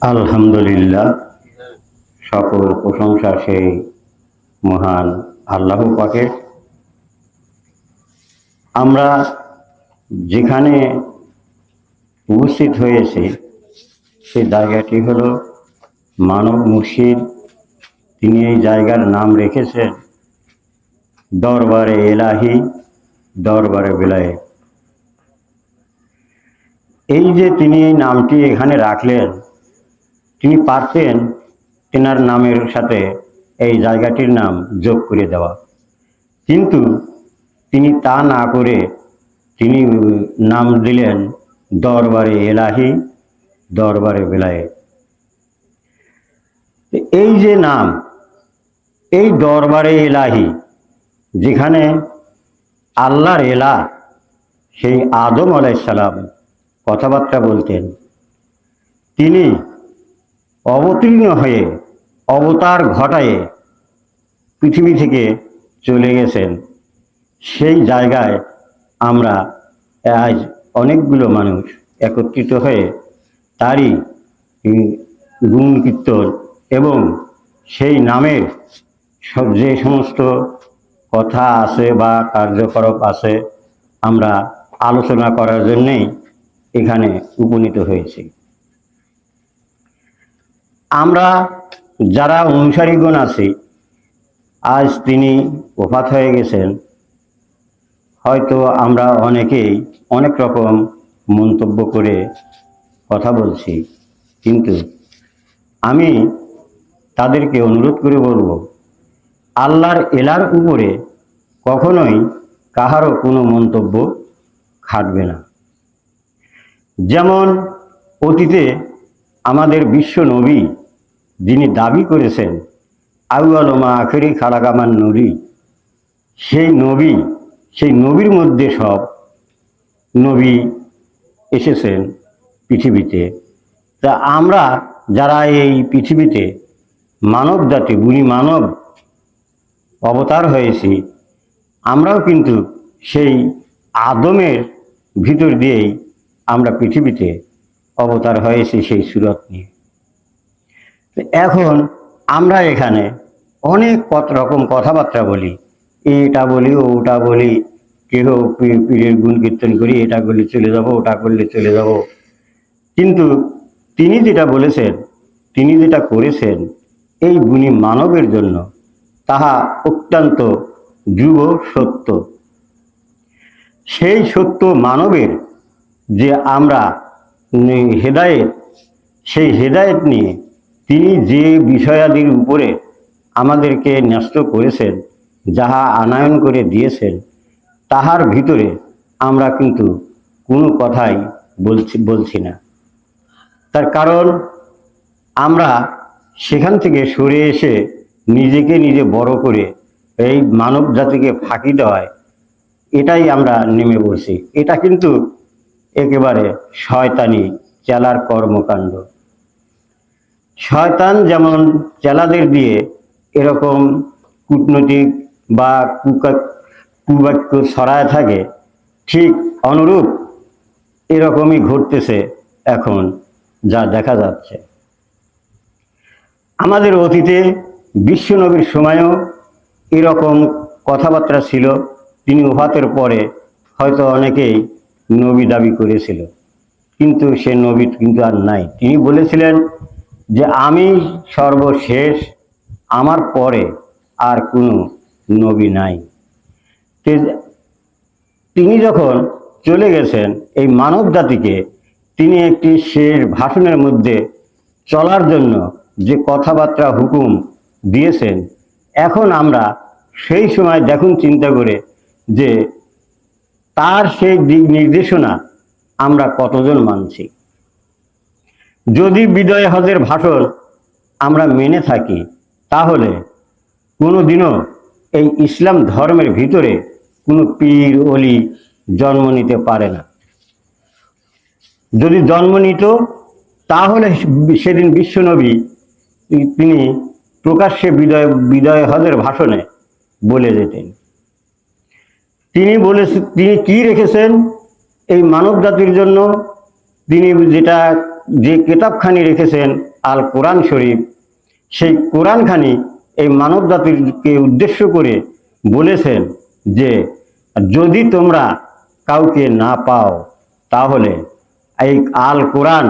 আলহামদুলিল্লাহ, সকল প্রশংসা সেই মহান আল্লাহ পাকের। আমরা যেখানে উপস্থিত হয়েছি সেই জায়গাটি হলো মানব মুর্শিদ। তিনি এই জায়গার নাম রেখেছেন দরবারে এলাহি, দরবারে বিলায়ে। এই যে তিনি এই নামটি এখানে রাখলেন, তিনি পারতেন তেনার নামের সাথে এই জায়গাটির নাম যোগ করে দেওয়া, কিন্তু তিনি তা না করে তিনি নাম দিলেন দরবারে এলাহি, দরবারে বিলায়ে। এই যে নাম, এই দরবারে এলাহি, যেখানে আল্লাহর এলা সেই আদম আলাইহিস সালাম কথাবার্তা বলতেন, তিনি অবতীর্ণ হয়ে অবতার ঘটায়ে পৃথিবী থেকে চলে গেছেন। সেই জায়গায় আমরা আজ অনেকগুলো মানুষ একত্রিত হয়ে তারই গুণ কীর্তন এবং সেই নামের যে সমস্ত কথা আছে বা কার্যকলাপ আছে আমরা আলোচনা করার জন্যেই এখানে উপনীত হয়েছি। আমরা যারা অনুসারীগণ আছি, আজ তিনি ওফাত হয়ে গেছেন, হয়তো আমরা অনেকেই অনেক রকম মন্তব্য করে কথা বলছি, কিন্তু আমি তাদেরকে অনুরোধ করে বলবো, আল্লাহর এলার উপরে কখনোই কাহারও কোনো মন্তব্য খাটবে না। যেমন অতীতে আমাদের বিশ্ব নবী যিনি দাবি করেছেন আউয়ালমা আখেরি খালাকামান নবী, সেই নবীর মধ্যে সব নবী এসেছেন পৃথিবীতে। তা আমরা যারা এই পৃথিবীতে মানব জাতি গুণী মানব অবতার হয়েছি, আমরাও কিন্তু সেই আদমের ভিতর দিয়েই আমরা পৃথিবীতে অবতার হয়েছি সেই সুরত নিয়ে। এখন আমরা এখানে অনেক রকম কথাবার্তা বলি, এটা বলি ওটা বলি, কেহ পীরের গুণ কীর্তন করি, এটা করলে চলে যাব, ওটা করলে চলে যাব, কিন্তু তিনি যেটা বলেছেন, তিনি যেটা করেছেন এই গুণী মানবের জন্য, তাহা অত্যন্ত ধ্রুব সত্য। সেই সত্য মানবের যে আমরা হেদায়েত, সেই হেদায়েত নিয়ে তিনি যে বিষয়াদির উপরে আমাদেরকে ন্যস্ত করেছেন, যাহা আনয়ন করে দিয়েছেন, তাহার ভিতরে আমরা কিন্তু কোনো কথাই বলছি না। তার কারণ আমরা সেখান থেকে সরে এসে নিজেকে নিজে বড় করে এই মানব জাতিকে ফাঁকি দেওয়ায় এটাই আমরা নেমে বসি। এটা কিন্তু একেবারে শয়তানি চেলার কর্মকাণ্ড। শয়তান যেমন চেলাদের দিয়ে এরকম কূটনৈতিক বা কুবাক্য ছড়ায় থাকে, ঠিক অনুরূপ এরকমই ঘটতেছে এখন যা দেখা যাচ্ছে। আমাদের অতীতে বিশ্বনবীর সময়ও এরকম কথাবার্তা ছিল। তিনি ওফাতের পরে হয়তো অনেকেই নবী দাবি করেছিল, কিন্তু সে নবী কিন্তু আর নাই। তিনি বলেছিলেন যে আমি সর্বশেষ, আমার পরে আর কোনো নবী নাই। তিনি যখন চলে গেছেন এই মানব জাতিকে, তিনি একটি শেষ ভাষণের মধ্যে চলার জন্য যে কথাবার্তা হুকুম দিয়েছেন, এখন আমরা সেই সময় দেখুন চিন্তা করে যে তার সেই দিক নির্দেশনা আমরা কতজন মানছি। যদি বিদায় হজের ভাষণ আমরা মেনে থাকি, তাহলে কোনোদিনও এই ইসলাম ধর্মের ভিতরে কোনো পীর অলি জন্ম নিতে পারে না। যদি জন্ম নিত, তাহলে সেদিন বিশ্বনবী তিনি প্রকাশ্যে বিদায় হজের ভাষণে বলে যেতেন। তিনি কি রেখেছেন এই মানব জাতির জন্য, তিনি যে কেতাবখানি রেখেছেন আল কোরআন শরীফ, সেই কোরআনখানি এই মানব জাতিকে উদ্দেশ্য করে বলেছেন যে যদি তোমরা কাউকে না পাও তাহলে এই আল কোরআন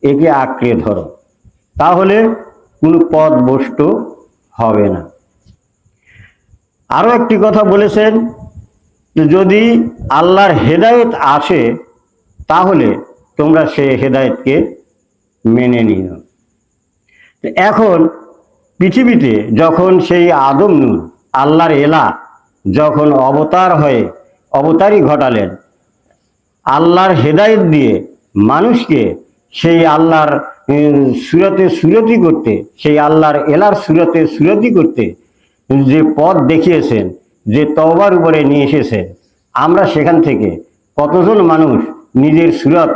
একে আঁকড়ে ধরো, তাহলে কোনো পথ বস্তু হবে না। আরো একটি কথা বলেছেন যে যদি আল্লাহর হেদায়েত আসে তাহলে তোমরা সেই হেদায়েতকে মেনে নিও। এখন পৃথিবীতে যখন সেই আদম নূর আল্লাহর এলা যখন অবতারই ঘটালেন, আল্লাহর হেদায়েত দিয়ে মানুষকে সেই আল্লাহর সুরতি করতে, সেই আল্লাহর এলার সুরতি করতে যে পথ দেখিয়েছেন, যে তওবার উপরে নিয়ে এসেছেন, আমরা সেখান থেকে কতজন মানুষ নিজের সুরত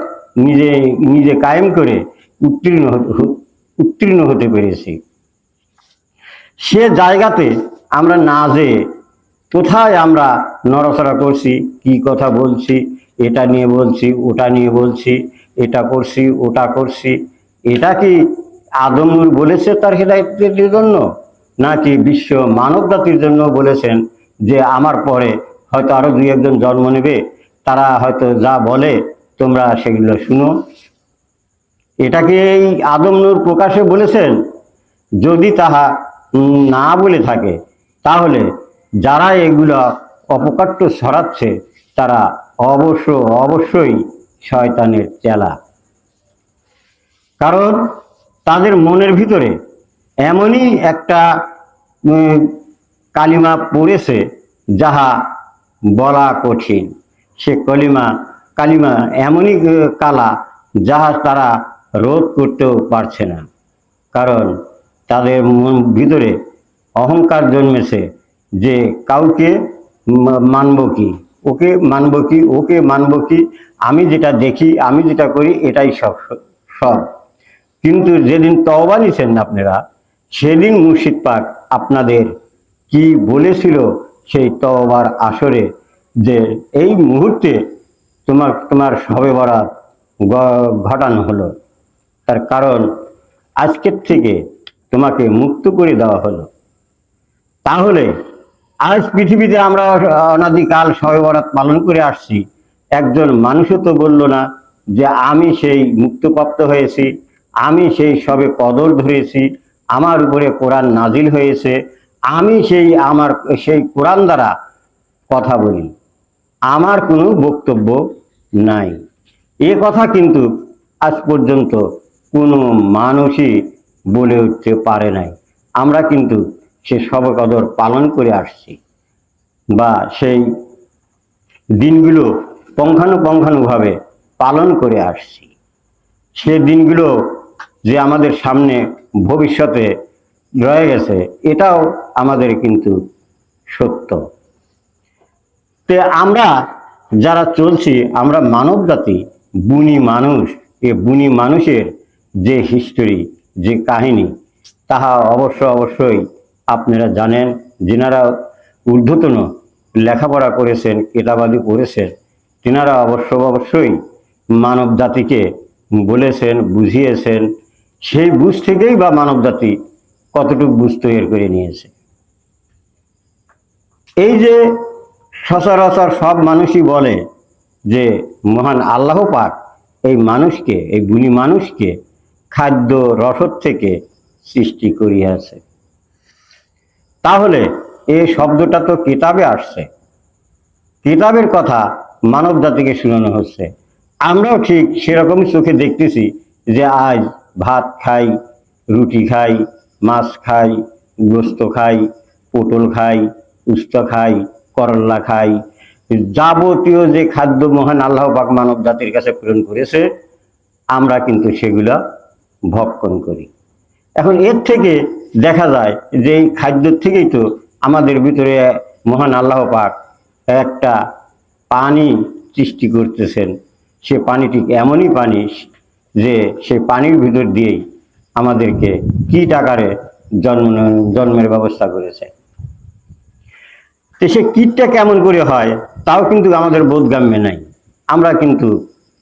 নিজে কায়েম করে উত্তীর্ণ হতে পেরেছি। সে জায়গাতে আমরা না যেয়ে কোথায় আমরা নড়াচড়া করছি, কি কথা বলছি, এটা নিয়ে বলছি, ওটা নিয়ে বলছি, এটা করছি, ওটা করছি, এটা কি আদম নূর বলেছে তার হেদায়েতের জন্য, নাকি বিশ্ব মানব জাতির জন্য বলেছেন যে আমার পরে হয়তো আরো দুই একজন জন্ম নেবে, তারা হয়তো যা বলে তোমরা সেগুলো শুনো? এটাকে এই আদম নূর প্রকাশে বলেছেন? যদি তাহা না বলে থাকে তাহলে যারা এগুলো অপকাট্য ছড়াচ্ছে তারা অবশ্যই শয়তানের চেলা। কারণ তাদের মনের ভিতরে এমনই একটা কালিমা পড়েছে যাহা বলা কঠিন। সে কালিমা এমনই কালা যাহা তারা রোধ করতেও পারছে না। কারণ তাদের ভিতরে অহংকার জন্মেছে যে কাউকে মানব কি, ওকে মানব কি, ওকে মানব কি, আমি যেটা দেখি, আমি যেটা করি এটাই সব। কিন্তু যেদিন তওবা নিছেন আপনারা, সেদিন মুর্শিদ পাক আপনাদের কি বলেছিল সেই তওবার আসরে, যে এই মুহূর্তে তোমার শবে বরাত ঘটানো হলো। তার কারণ আজকের থেকে তোমাকে মুক্ত করে দেওয়া হলো। তাহলে আজ পৃথিবীতে আমরা অনাদিকাল শবে বরাত পালন করে আসছি, একজন মানুষও তো বলল না যে আমি সেই মুক্তপ্রাপ্ত হয়েছি, আমি সেই শবে কদর ধরেছি, আমার উপরে কোরআন নাজিল হয়েছে, আমি সেই কোরআন দ্বারা কথা বলি, আমার কোনো বক্তব্য নাই। এ কথা কিন্তু আজ পর্যন্ত কোনো মানুষই বলে উঠতে পারে নাই। আমরা কিন্তু সে শবে কদর পালন করে আসছি, বা সেই দিনগুলো পুঙ্খানুপুঙ্খানুভাবে পালন করে আসছি। সে দিনগুলো যে আমাদের সামনে ভবিষ্যতে রয়ে গেছে, এটাও আমাদের কিন্তু সত্য। তে আমরা যারা চলছি, আমরা মানব জাতি, বুনি মানুষ, এ বুনি মানুষের যে হিস্টোরি, যে কাহিনী, তাহা অবশ্যই আপনারা জানেন। যেনারা ঊর্ধ্বতন লেখাপড়া করেছেন, কেতাবাদি পড়েছেন, তেনারা অবশ্যই মানব জাতিকে বলেছেন, বুঝিয়েছেন। সেই বুঝ থেকেই বা মানব জাতি কতটুকু বুঝ তৈরি করে নিয়েছে। এই যে সচরাচর সব মানুষই বলে যে মহান আল্লাহ পাক এই মানুষকে, এই বুনি মানুষকে খাদ্য রসদ থেকে সৃষ্টি করিয়াছে, তাহলে এই শব্দটা তো কিতাবে আসছে, কিতাবের কথা মানব জাতিকে শোনানো হচ্ছে। আমরাও ঠিক সেরকমই চোখে দেখতেছি যে আজ ভাত খাই, রুটি খাই, মাছ খাই, গোস্ত খাই, পটল খাই, উস্ত খাই, করল্লা খাই, যাবতীয় যে খাদ্য মহান আল্লাহ পাক মানব জাতির কাছে প্রেরণ করেছে, আমরা কিন্তু সেগুলা ভক্ষণ করি। এখন এর থেকে দেখা যায় যে এই খাদ্য থেকেই তো আমাদের ভিতরে মহান আল্লাহ পাক একটা পানি সৃষ্টি করতেছেন। সে পানিটি এমনই পানি যে সেই পানির ভিতর দিয়েই আমাদেরকে কীট আকারে জন্মের ব্যবস্থা করেছে। তো সে কীটটা কেমন করে হয় তাও কিন্তু আমাদের বোধগম্যে নাই। আমরা কিন্তু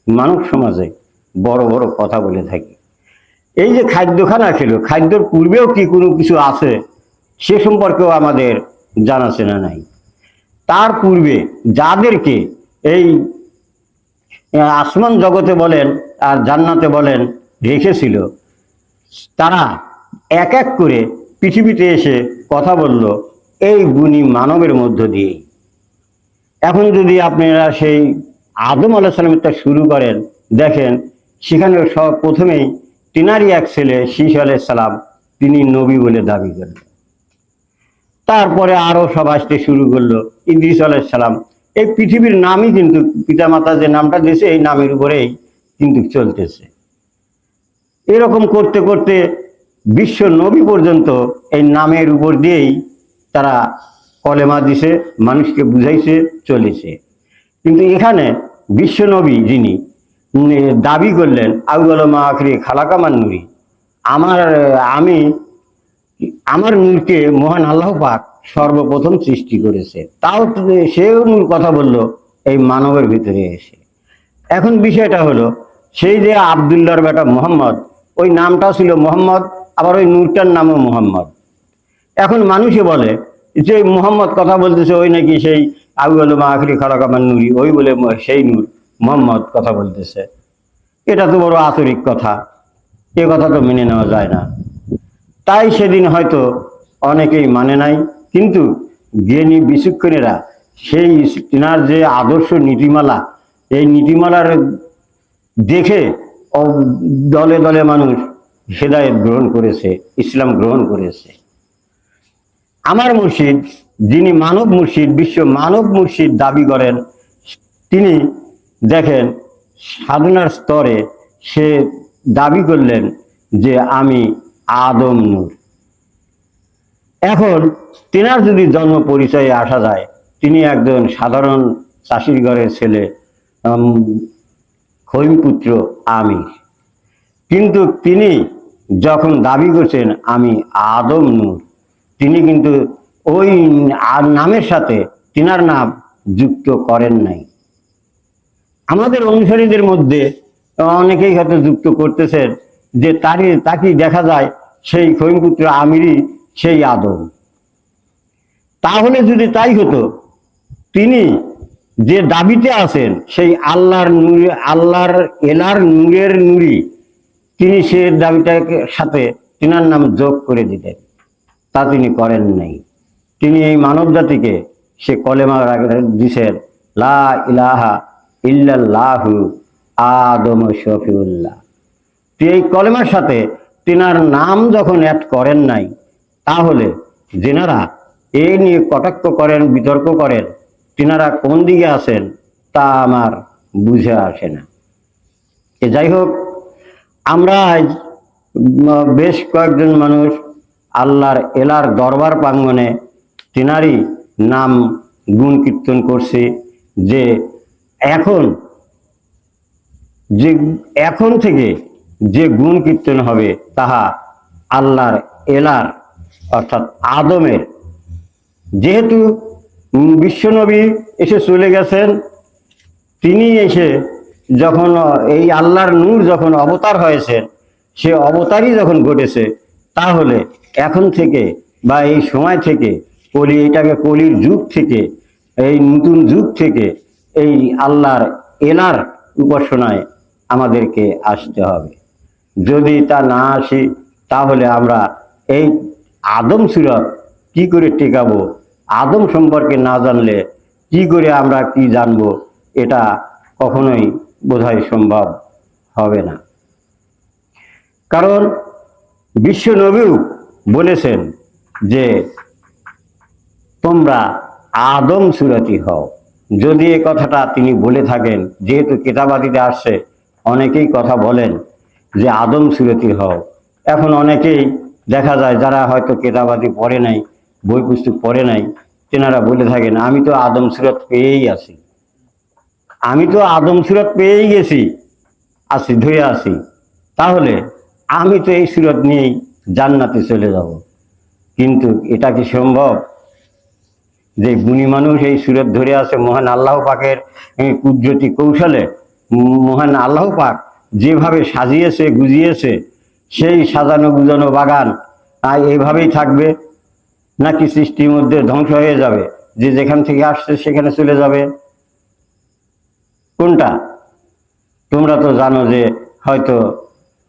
মানব সমাজে বড় বড় কথা বলে থাকি। এই যে খাদ্যখানা ছিল, খাদ্যর পূর্বেও কি কোনো কিছু আছে সে সম্পর্কেও আমাদের জানাশোনা নাই। তার পূর্বে যাদেরকে এই আসমান জগতে বলেন আর জান্নাতে বলেন রেখেছিল, তারা এক এক করে পৃথিবীতে এসে কথা বলল এই গুণী মানবের মধ্য দিয়েই। এখন যদি আপনারা সেই আদম আলাইহিস সালামেরটা শুরু করেন, দেখেন সেখানে সব প্রথমেই তিনারই এক ছেলে শীষ আলাইহিস সালাম, তিনি নবী বলে দাবি করলেন। তারপরে আরো সব আসতে শুরু করলো, ইদ্রিস আলাইহিস সালাম। এই পৃথিবীর নামই কিন্তু পিতামাতা যে নামটা দিয়েছে এই নামের উপরেই কিন্তু চলতেছে। এরকম করতে করতে বিশ্ব নবী পর্যন্ত এই নামের উপর দিয়েই তারা কলেমা দিছে, মানুষকে বুঝাইছে, চলেছে। কিন্তু এখানে বিশ্ব নবী যিনি দাবি করলেন আউয়াল মা আখরি খালাকামান নুরি, আমার নূরকে মহান আল্লাহ পাক সর্বপ্রথম সৃষ্টি করেছে। তাও সেও নূর কথা বলল এই মানবের ভিতরে এসে। এখন বিষয়টা হলো, সেই যে আব্দুল্লাহর বেটা মোহাম্মদ, ওই নামটা ছিল মোহাম্মদ, আবার ওই নূরটার নামও মোহাম্মদ। এখন মানুষে বলে যে মোহাম্মদ কথা বলতেছে, ওই নাকি সেই আউয়াল মা আখরি খালাকামান নুরি, ওই বলে সেই নূর মোহাম্মদ কথা বলতেছে। এটা তো বড় আতরিক কথা, এ কথা তো মেনে নেওয়া যায় না। তাই সেদিন হয়তো অনেকেই মানে নাই, কিন্তু জ্ঞানী বিচক্ষণেরা সেই তিনার যে আদর্শ নীতিমালা, এই নীতিমালার দেখে দলে দলে মানুষ হেদায়েত গ্রহণ করেছে, ইসলাম গ্রহণ করেছে। আমার মুর্শিদ, যিনি মানব মুর্শিদ, বিশ্ব মানব মুর্শিদ দাবি করেন, তিনি দেখেন সাধনার স্তরে সে দাবি করলেন যে আমি আদম নূর। এখন তিনার যদি জন্ম পরিচয়ে আসা যায়, তিনি একজন সাধারণ চাষির ঘরের ছেলে, খৈমপুত্র আমির। কিন্তু তিনি যখন দাবি করছেন আমি আদম নূর, তিনি কিন্তু ওই নামের সাথে তিনার নাম যুক্ত করেন নাই। আমাদের অনুসারীদের মধ্যে অনেকেই হয়তো যুক্ত করতেছেন যে তাকে দেখা যায় সেই খৈমপুত্র আমিরই সেই আদম। তাহলে যদি তাই হতো, তিনি যে দাবিতে আছেন সেই আল্লাহর নূরে, আল্লাহর এলার নূরের নূরি, তিনি সে দাবিটাকে সাথে তিনার নাম যোগ করে দিতেন। তা তিনি করেন নাই। তিনি এই মানব জাতিকে সে কলেমা দিছেন লা ইলাহা ইল্লাল্লাহু আদম শফিউল্লাহ। এই কলেমার সাথে তিনার নাম যখন অ্যাড করেন নাই, তাহলে যেনারা এ নিয়ে কটাক্ষ করেন, বিতর্ক করেন, তিনারা কোন দিকে আছেন তা আমার বুঝে আসে না। যাই হোক, আমরা আজ বেশ কয়েকজন মানুষ আল্লাহর এলার দরবার প্রাঙ্গণে তিনারই নাম গুণ কীর্তন করছি, যে এখন থেকে যে গুণ কীর্তন হবে তাহা আল্লাহর এলার অর্থাৎ আদমের। যেহেতু বিশ্বনবী এসে চলে গেছেন, তিনি এসে যখন এই আল্লাহর নূর যখন অবতার হয়েছেন, সে অবতারই যখন ঘটেছে, তাহলে এখন থেকে বা এই সময় থেকে এটাকে কলির যুগ থেকে, এই নতুন যুগ থেকে এই আল্লাহর এলার উপাসনায় আমাদেরকে আসতে হবে। যদি তা না আসি, তাহলে আমরা এই আদম সুরত কি করে টেকাবো? আদম সম্পর্কে না জানলে কি করে আমরা কি জানবো? এটা কখনোই বোধহয় সম্ভব হবে না। কারণ বিশ্ব নবীও বলেছেন যে তোমরা আদম সুরতি হও। যদি এ কথাটা তিনি বলে থাকেন, যেহেতু কেতাবাদিতে আসছে, অনেকেই কথা বলেন যে আদম সুরতি হও। এখন অনেকেই দেখা যায় যারা হয়তো কেতাবাদি পড়ে নাই, বই পুস্তক পড়ে নাই, তেনারা বলে থাকেন আমি তো আদম সুরত পেয়েই আছি, আমি তো আদম সুরত পেয়েই গেছি, ধুয়ে আছি, তাহলে আমি তো এই সুরত নিয়েই জান্নাতে চলে যাব। কিন্তু এটা কি সম্ভব যে গুণী মানুষ এই সুরত ধরে আছে? মহান আল্লাহ পাকের কুদরতি কৌশলে মহান আল্লাহ পাক যেভাবে সাজিয়েছে, গুজিয়েছে, সেই সাজানো গুজানো বাগান এইভাবেই থাকবে, নাকি সৃষ্টির মধ্যে ধ্বংস হয়ে যাবে, যে যেখান থেকে আসছে সেখানে চলে যাবে? কোনটা? তোমরা তো জানো যে হয়তো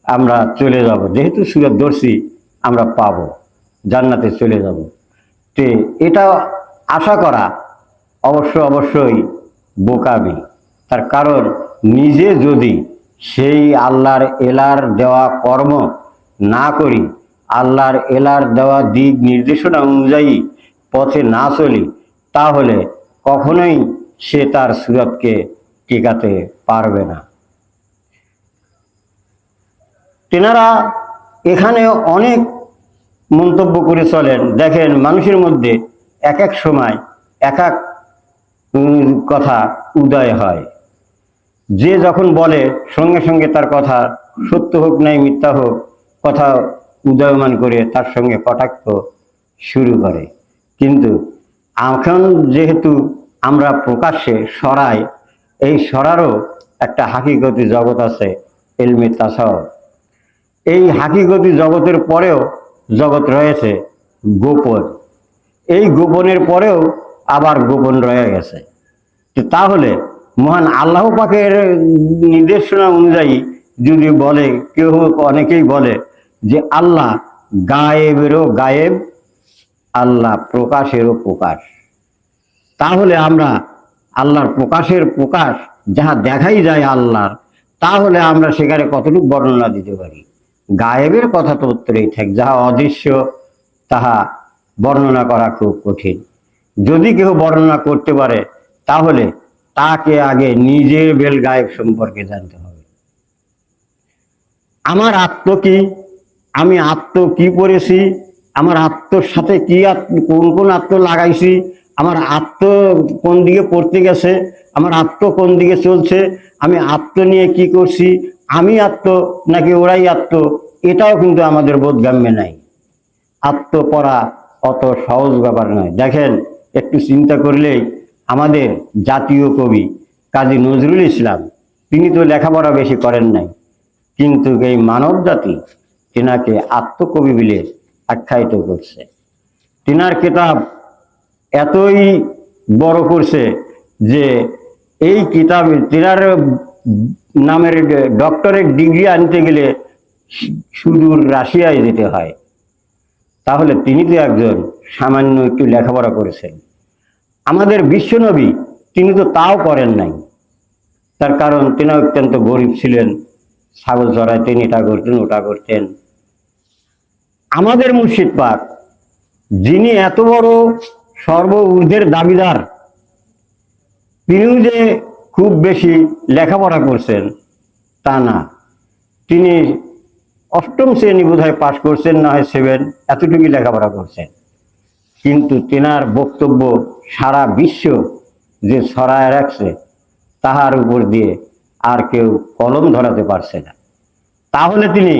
আমরা চলে যাব, যেহেতু সুরত ধরছি আমরা পাবো, জান্নাতে চলে যাব। তে এটা আশা করা অবশ্যই বোকামি। তার কারণ নিজে যদি সেই আল্লাহর এলার দেওয়া কর্ম না করি, আল্লাহর এলার দেওয়া দিক নির্দেশনা অনুযায়ী পথে না চলি, তাহলে কখনোই সে তার সুরতকে টিকাতে পারবে না। তেনারা এখানে অনেক মন্তব্য করে চলেন। দেখেন, মানুষের মধ্যে এক এক সময় এক এক কথা উদয় হয়। যে যখন বলে সঙ্গে সঙ্গে তার কথা সত্য হোক নাই মিথ্যা হোক, কথা উদয়মান করে তার সঙ্গে কটাক্ষ শুরু করে। কিন্তু এখন যেহেতু আমরা প্রকাশ্যে সরাই, এই সরারও একটা হাকিগতি জগৎ আছে, ইলমে তাসাউফ। এই হাকিগতি জগতের পরেও জগৎ রয়েছে গোপন। এই গোপনের পরেও আবার গোপন রয়ে গেছে। তাহলে মহান আল্লাহ পাকের নির্দেশনা অনুযায়ী যদি বলে কেউ, অনেকেই বলে যে আল্লাহ গায়েবেরও গায়েব, আল্লাহ প্রকাশেরও প্রকাশ, তাহলে আমরা আল্লাহর প্রকাশের প্রকাশ যাহা দেখাই যায় আল্লাহর, তাহলে আমরা সেখানে কতটুকু বর্ণনা দিতে পারি? গায়েবের কথা তো উত্তরেই থাক, যাহা অদৃশ্য তাহা বর্ণনা করা খুব কঠিন। যদি কেউ বর্ণনা করতে পারে তাহলে তাকে আগে নিজের বেল গায়েব সম্পর্কে জানতে হবে। আমার আত্ম কি, আমি আত্ম কি পড়েছি, আমার আত্মর সাথে কি কোন কোন আত্ম লাগাইছি, আমার আত্ম কোন দিকে পড়তে গেছে, আমার আত্ম কোন দিকে চলছে, আমি আত্ম নিয়ে কি করছি, আমি আত্ম নাকি ওরাই আত্ম, এটাও কিন্তু আমাদের বোধগম্যে নাই। আত্ম পড়া অত সহজ ব্যাপার নয়। দেখেন, একটু চিন্তা করলেই আমাদের জাতীয় কবি কাজী নজরুল ইসলাম, তিনি তো লেখাপড়া বেশি করেন নাই, কিন্তু এই মানব জাতি তিনাকে আত্মকবি বলে আখ্যায়িত করছে। তিনার কিতাব এতই বড় করছে যে এই কিতাবে তিনার নামের ডক্টরেট ডিগ্রি আনতে গেলে সুদূর রাশিয়ায় যেতে হয়। তাহলে তিনি তো একজন সামান্য একটু লেখাপড়া করেছেন। আমাদের বিশ্বনবী তিনি তো তাও করেন নাই। তার কারণ তিনি অত্যন্ত গরিব ছিলেন, ছাগল চড়াইতেন, এটা করতেন ওটা করতেন। আমাদের মুর্শিদ পাক, যিনি এত বড় সর্ব ঊর্ধ্বের দাবিদার, তিনিও যে খুব বেশি লেখাপড়া করছেন তা না। তিনি 8ম শ্রেণী বোধহয় পাশ করছেন, না হয় 7, এতটুকুই লেখাপড়া করছেন। কিন্তু তেনার বক্তব্য সারা বিশ্ব যে ছড়ায় রাখছে, তাহার উপর দিয়ে আর কেউ কলম ধরাতে পারছে না। তাহলে তিনি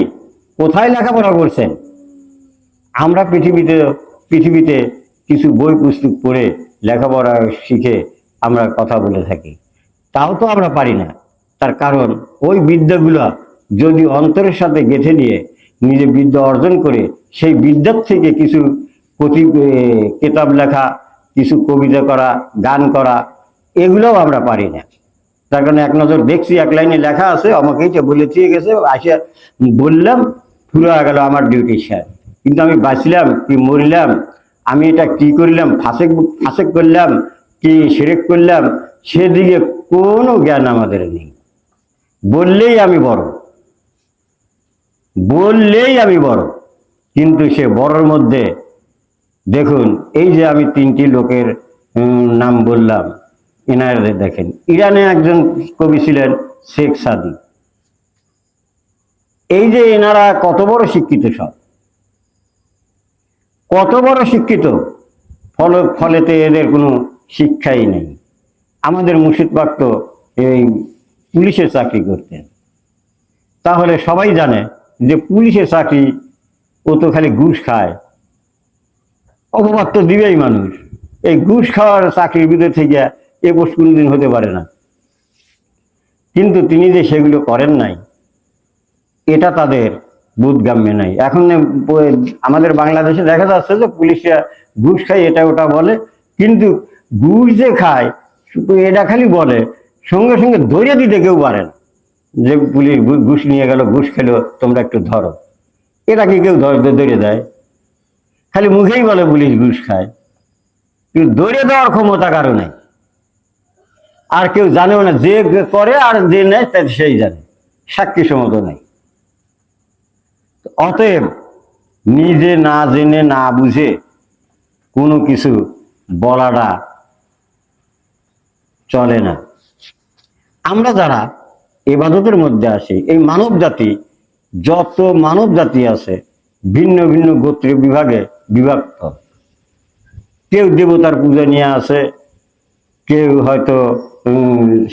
কোথায় লেখাপড়া করছেন? আমরা পৃথিবীতে কিছু বই পুস্তক পড়ে লেখাপড়া শিখে আমরা কথা বলে থাকি, তাও তো আমরা পারি না। তার কারণ ওই বিদ্যাগুলো যদি অন্তরের সাথে গেঁথে নিয়ে নিজে বিদ্যা অর্জন করে, সেই বিদ্যার থেকে কিছু কিতাব লেখা, কিছু কবিতা করা, গান করা, এগুলোও আমরা পারি না। তার কারণে এক নজর দেখছি, এক লাইনে লেখা আছে, আমাকে এইটা বলে দিয়ে গেছে, আসিয়া বললাম, পুরো গেল আমার ডিউটি শেষ। কিন্তু আমি বাঁচলাম কি মরলাম, আমি এটা কি করলাম, ফাঁসেক করলাম কি শিরক করলাম, সেদিকে কোনো জ্ঞান আমাদের নেই। বললেই আমি বড়, কিন্তু সে বড়র মধ্যে দেখুন, এই যে আমি 3টি লোকের নাম বললাম, এনাদের দেখেন, ইরানে একজন কবি ছিলেন শেখ সাদি। এই যে এনারা কত বড় শিক্ষিত, সব কত বড় শিক্ষিত, ফলেতে এদের কোনো শিক্ষাই নেই। আমাদের মুর্শিদ পাক তো এই পুলিশের চাকরি করতেন। তাহলে সবাই জানে যে পুলিশের চাকরি, ও তো খালি ঘুষ খায়, অপবাদ তো দিবেই মানুষ। এই ঘুষ খাওয়ার চাকরির ভিতর থেকে এ পোস্ট কোনোদিন হতে পারে না। কিন্তু তিনি যে সেগুলো করেন নাই, এটা তাদের বোধগম্য নাই। এখন আমাদের বাংলাদেশে দেখা যাচ্ছে যে পুলিশরা ঘুষ খায় এটা ওটা বলে, কিন্তু ঘুষ যে খায় এটা খালি বলে, সঙ্গে সঙ্গে ধরে দিতে কেউ পারে না যে পুলিশ ঘুষ নিয়ে গেল, ঘুষ খেলো, তোমরা একটু ধরো। এটা কি কেউ ধরে দেয়? খালি মুখেই বলে পুলিশ ঘুষ খায়, কিন্তু ধরে দেওয়ার ক্ষমতা কারো নাই। আর কেউ জানেও না, যে করে আর যে নেয় তার সেই জানে, সাক্ষী সমত নাই। অতএব নিজে না জেনে না বুঝে কোনো কিছু বলাটা চলে না। আমরা যারা ইবাদতের মধ্যে আসি, এই মানব জাতি, যত মানব জাতি আছে ভিন্ন ভিন্ন গোত্রীয় বিভাগে বিভক্ত। কেউ দেবতার পূজা নিয়ে আছে, কেউ হয়তো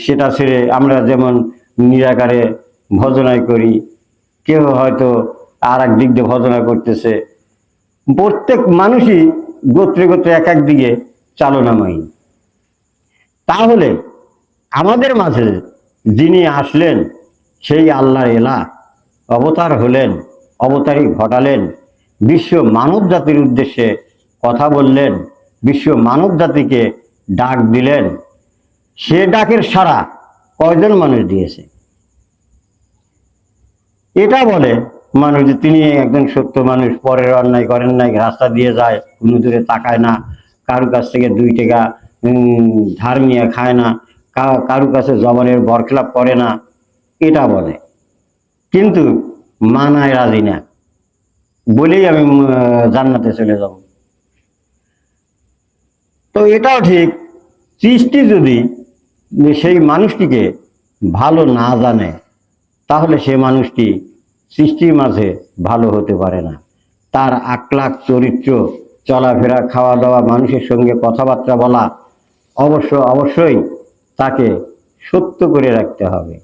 সেটা ছেড়ে আমরা যেমন নিরাকারে ভজনায় করি, কেউ হয়তো আর এক দিক দিয়ে ভজনা করতেছে। প্রত্যেক মানুষই গোত্রে গোত্রে এক এক দিকে চালনাময়ী। তাহলে আমাদের মাঝে যিনি আসলেন সেই আল্লাহর এলা অবতার হলেন, অবতারই ঘটালেন, বিশ্ব মানব জাতির উদ্দেশ্যে কথা বললেন, বিশ্ব মানব জাতিকে ডাক দিলেন। সে ডাকের সাড়া কয়জন মানুষ দিয়েছে? এটা বলে মানুষ যে তিনি একজন সত্য মানুষ, পরের অন্যায় করেন নাই, রাস্তা দিয়ে যায়, কোনো দূরে তাকায় না, কারো কাছ থেকে 2 টাকা ধার নিয়ে খায় না, কারো কাছে জবানের বরখেলাপ করে না, এটা বলে। কিন্তু মানায় রাজি না, বলেই আমি জান্নাতে চলে যাব। তো এটাও ঠিক, সৃষ্টি যদি সেই মানুষটিকে ভালো না জানে, তাহলে সে মানুষটি সৃষ্টির মাঝে ভালো হতে পারে না। তার আখলাক, চরিত্র, চলাফেরা, খাওয়া দাওয়া, মানুষের সঙ্গে কথাবার্তা বলা অবশ্যই তাকে সত্য করে রাখতে হবে।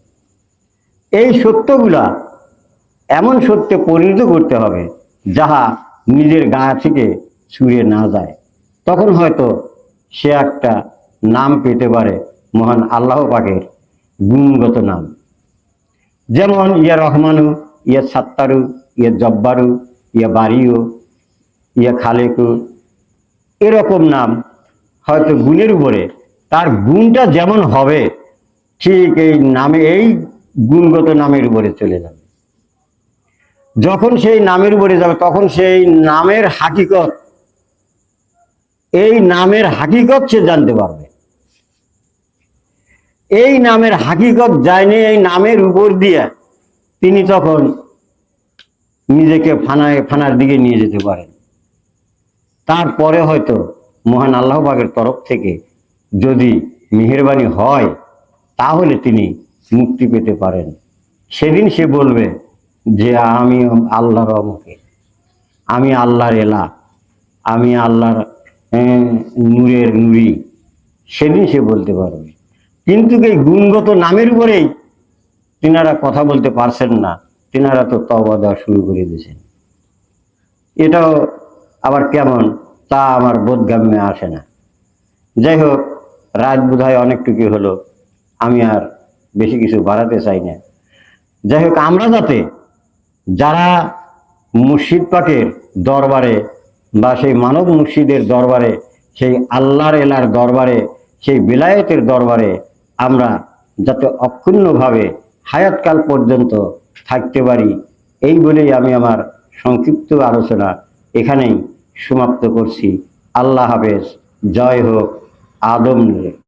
এই সত্যগুলা এমন সত্যে পরিণত করতে হবে যাহা নিজের গা থেকে ছুঁড়ে না যায়। তখন হয়তো সে একটা নাম পেতে পারে, মহান আল্লাহ পাকের গুণগত নাম। যেমন ইয়া রহমানু, ইয়া সাত্তারু, ইয়া জব্বারু, ইয়া বারিউ, ইয়া খালেকু, এরকম নাম হয়তো গুণের উপরে তার গুণটা যেমন হবে, ঠিক এই নামে, এই গুণগত নামের উপরে চলে যাবে। যখন সেই নামের উপরে যাবে তখন সেই নামের হাকিকত, এই নামের হাকিকত সে জানতে পারবে। এই নামের হাকিকত জানে, এই নামের উপর দিয়ে তিনি তখন নিজেকে ফানার দিকে নিয়ে যেতে পারেন। তারপরে হয়তো মহান আল্লাহ পাকের তরফ থেকে যদি মেহেরবানি হয়, তাহলে তিনি মুক্তি পেতে পারেন। সেদিন সে বলবে যে আমি আল্লাহর অমুকে, আমি আল্লাহর এলা, আমি আল্লাহর নূরের নূরি, সেদিন সে বলতে পারবে। কিন্তু এই গুণগত নামের উপরেই তিনারা কথা বলতে পারছেন না, তিনারা তো তওবা দেওয়া শুরু করে দিয়েছেন। এটাও আবার কেমন তা আমার বোধগম্যে আসে না। যাই হোক, রাত বোধহয় অনেকটুকু হলো, আমি আর বেশি কিছু বাড়াতে চাই না। যাই হোক, আমরা যাতে যারা মুর্শিদ পাকের দরবারে বা সেই মানব মুর্শিদের দরবারে, সেই আল্লাহর এলার দরবারে, সেই বিলায়েতের দরবারে আমরা যাতে অক্ষুণ্ণভাবে হায়াতকাল পর্যন্ত থাকতে পারি, এই বলেই আমি আমার সংক্ষিপ্ত আলোচনা এখানেই সমাপ্ত করছি। আল্লাহ হাফেজ। জয় হোক আদম নূরে।